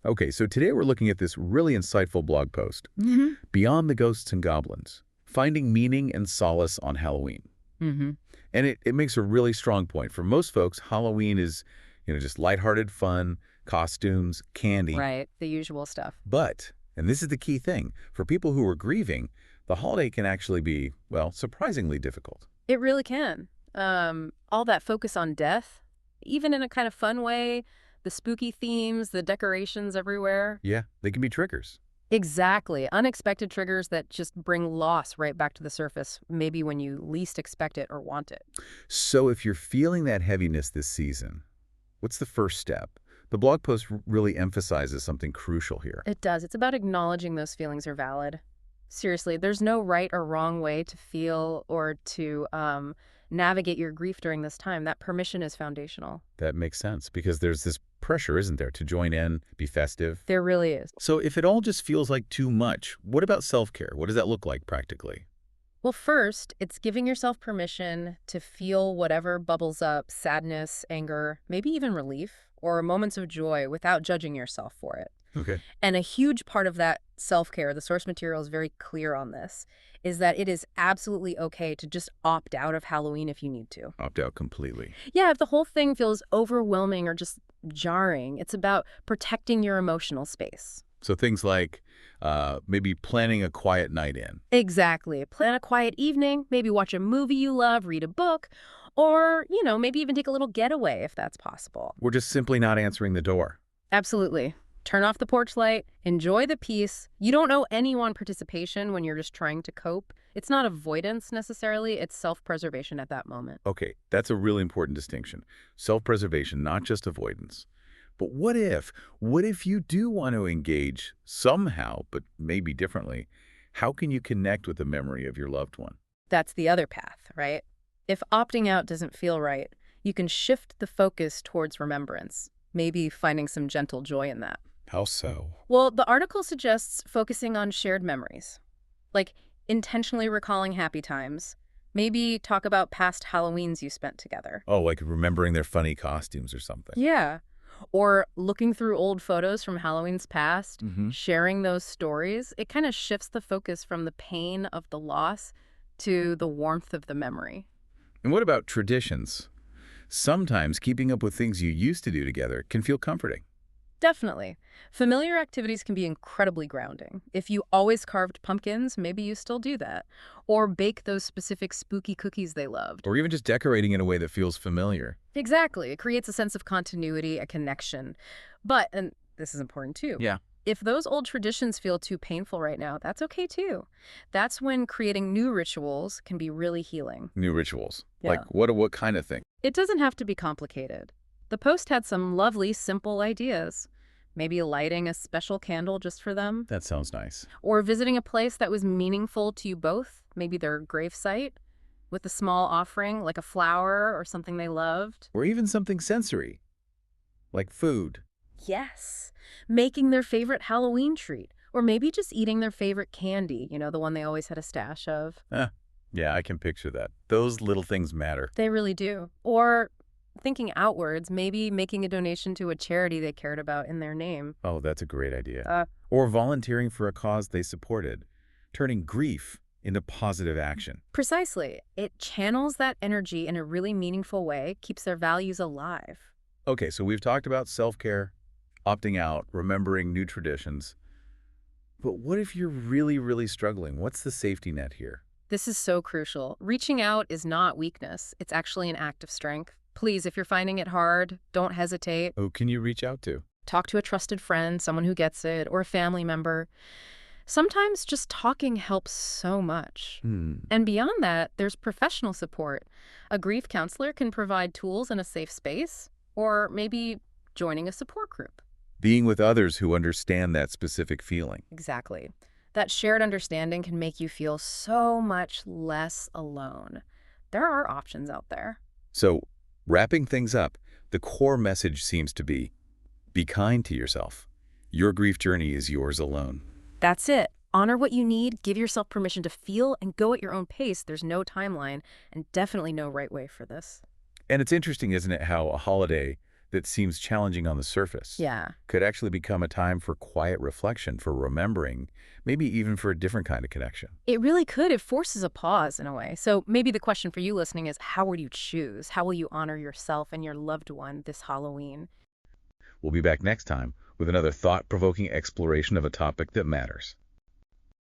Okay, so today we're looking at this really insightful blog post, Mm-hmm. Beyond the Ghosts and Goblins, Finding Meaning and Solace on Halloween. Mm-hmm. And it makes a really strong point. For most folks, Halloween is, just lighthearted fun, costumes, candy. Right, the usual stuff. But, and this is the key thing, for people who are grieving, the holiday can actually be, well, surprisingly difficult. It really can. All that focus on death, even in a kind of fun way, the spooky themes, the decorations everywhere. Yeah, they can be triggers. Exactly. Unexpected triggers that just bring loss right back to the surface, maybe when you least expect it or want it. So if you're feeling that heaviness this season, what's the first step? The blog post really emphasizes something crucial here. It does. It's about acknowledging those feelings are valid. Seriously, there's no right or wrong way to feel or to navigate your grief during this time. That permission is foundational. That makes sense because there's this pressure, isn't there, to join in, be festive. There really is. So if it all just feels like too much, what about self-care? What does that look like practically? Well, first, it's giving yourself permission to feel whatever bubbles up, sadness, anger, maybe even relief, or moments of joy without judging yourself for it. Okay. And a huge part of that self-care, the source material is very clear on this, is that it is absolutely okay to just opt out of Halloween if you need to. Opt out completely. Yeah, if the whole thing feels overwhelming or just jarring, it's about protecting your emotional space. So things like maybe planning a quiet night in. Exactly. Plan a quiet evening, maybe watch a movie you love, read a book, or, maybe even take a little getaway if that's possible. We're just simply not answering the door. Absolutely. Turn off the porch light, enjoy the peace. You don't owe anyone participation when you're just trying to cope. It's not avoidance necessarily, it's self-preservation at that moment. Okay, that's a really important distinction. Self-preservation, not just avoidance. But what if you do want to engage somehow, but maybe differently? How can you connect with the memory of your loved one? That's the other path, right? If opting out doesn't feel right, you can shift the focus towards remembrance, maybe finding some gentle joy in that. How so? Well, the article suggests focusing on shared memories, like intentionally recalling happy times. Maybe talk about past Halloweens you spent together. Oh, like remembering their funny costumes or something. Yeah. Or looking through old photos from Halloween's past, sharing those stories. It kind of shifts the focus from the pain of the loss to the warmth of the memory. And what about traditions? Sometimes keeping up with things you used to do together can feel comforting. Definitely. Familiar activities can be incredibly grounding. If you always carved pumpkins, maybe you still do that. Or bake those specific spooky cookies they loved. Or even just decorating in a way that feels familiar. Exactly. It creates a sense of continuity, a connection. But, and this is important too, Yeah. if those old traditions feel too painful right now, that's okay too. That's when creating new rituals can be really healing. New rituals. Yeah. Like what kind of thing? It doesn't have to be complicated. The post had some lovely, simple ideas. Maybe lighting a special candle just for them. That sounds nice. Or visiting a place that was meaningful to you both, maybe their gravesite, with a small offering like a flower or something they loved. Or even something sensory, like food. Yes. Making their favorite Halloween treat. Or maybe just eating their favorite candy, the one they always had a stash of. Yeah, I can picture that. Those little things matter. They really do. Or thinking outwards, maybe making a donation to a charity they cared about in their name. Oh, that's a great idea. Or volunteering for a cause they supported, turning grief into positive action. Precisely. It channels that energy in a really meaningful way, keeps their values alive. Okay, so we've talked about self-care, opting out, remembering new traditions. But what if you're really, really struggling? What's the safety net here? This is so crucial. Reaching out is not weakness. It's actually an act of strength. Please, if you're finding it hard, don't hesitate. Who can you reach out to? Talk to a trusted friend, someone who gets it, or a family member. Sometimes just talking helps so much. And beyond that, there's professional support. A grief counselor can provide tools and a safe space, or maybe joining a support group. Being with others who understand that specific feeling. Exactly. That shared understanding can make you feel so much less alone. There are options out there. So, wrapping things up, the core message seems to be kind to yourself. Your grief journey is yours alone. That's it. Honor what you need, give yourself permission to feel, and go at your own pace. There's no timeline, and definitely no right way for this. And it's interesting, isn't it, how a holiday that seems challenging on the surface Yeah. could actually become a time for quiet reflection, for remembering, maybe even for a different kind of connection. It really could. It forces a pause in a way. So maybe the question for you listening is, how will you choose? How will you honor yourself and your loved one this Halloween? We'll be back next time with another thought-provoking exploration of a topic that matters.